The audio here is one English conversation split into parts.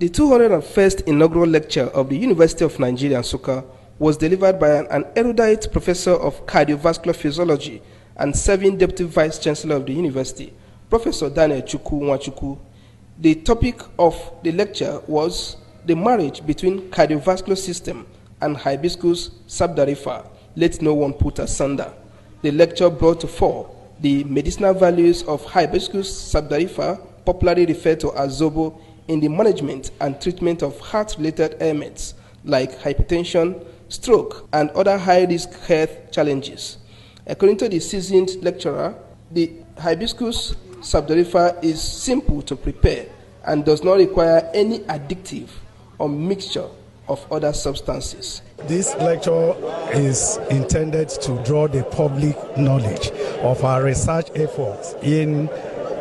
The 201st inaugural lecture of the University of Nigeria, Nsukka, was delivered by an erudite professor of cardiovascular physiology and serving deputy vice chancellor of the university, Professor Daniel Chukwu Nwachukwu. The topic of the lecture was the marriage between cardiovascular system and Hibiscus sabdarifa, let no one put asunder. The lecture brought to fore the medicinal values of Hibiscus sabdarifa, popularly referred to as Zobo, in the management and treatment of heart-related ailments like hypertension, stroke, and other high-risk health challenges. According to the seasoned lecturer, the Hibiscus sabdarifa is simple to prepare and does not require any addictive or mixture of other substances. This lecture is intended to draw the public knowledge of our research efforts in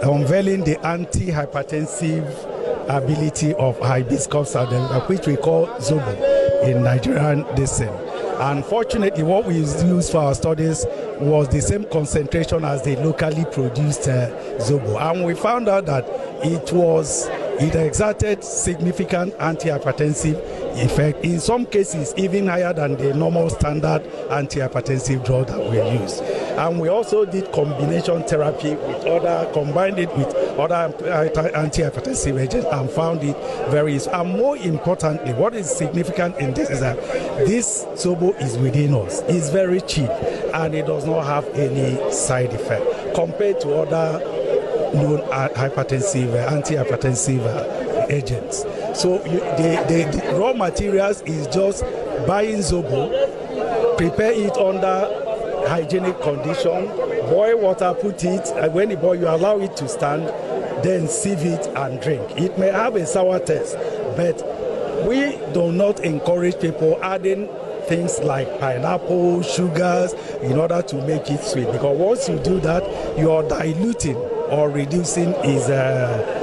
unveiling the anti-hypertensive ability of Hibiscus sabdarifa, which we call Zobo in Nigerian descent. Unfortunately, what we used for our studies was the same concentration as the locally produced Zobo, and we found out that it exerted significant antihypertensive effect, in some cases even higher than the normal standard antihypertensive drug that we use. And we also did combination therapy combined it with other antihypertensive agents and found it very useful. And more importantly, what is significant in this is that this Zobo is within us. It's very cheap and it does not have any side effect compared to other known antihypertensive agents. So the raw materials is just buying Zobo, prepare it under hygienic condition, boil water, put it, and when you boil, you allow it to stand, then sieve it and drink. It may have a sour taste, but we do not encourage people adding things like pineapple, sugars, in order to make it sweet, because once you do that, you are diluting or reducing its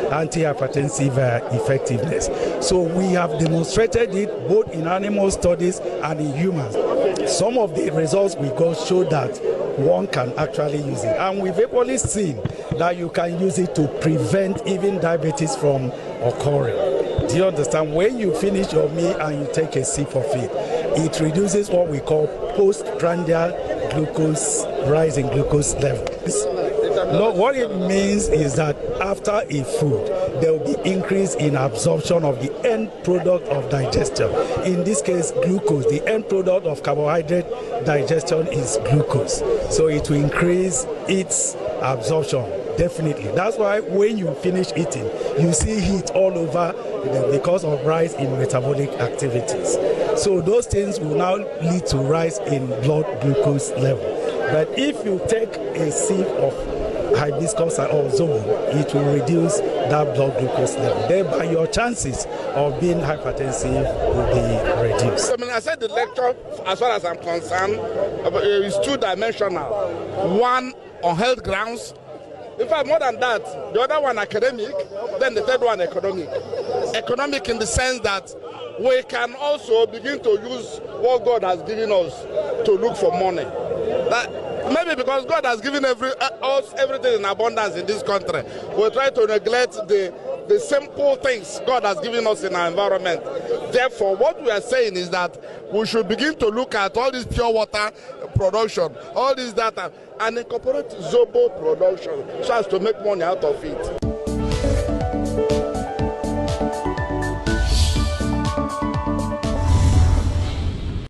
antihypertensive effectiveness. So we have demonstrated it both in animal studies and in humans. Some of the results we got show that one can actually use it. And we've equally seen that you can use it to prevent even diabetes from occurring. Do you understand? When you finish your meal and you take a sip of it, it reduces what we call postprandial glucose, rise in glucose levels. No, what it means is that after a food, there will be increase in absorption of the end product of digestion. In this case, glucose. The end product of carbohydrate digestion is glucose. So it will increase its absorption, definitely. That's why when you finish eating, you see heat all over because of rise in metabolic activities. So those things will now lead to rise in blood glucose level. But if you take a sip of Hibiscus or Zobo, it will reduce that blood glucose level. Thereby your chances of being hypertensive will be reduced. I said the lecture, as far as I'm concerned, is two-dimensional. One on health grounds. In fact, more than that, the other one academic, then the third one economic. Economic in the sense that we can also begin to use what God has given us to look for money. Maybe because God has given us everything in abundance in this country, we try to neglect the simple things God has given us in our environment. Therefore, what we are saying is that we should begin to look at all this pure water production, all this data, and incorporate Zobo production so as to make money out of it.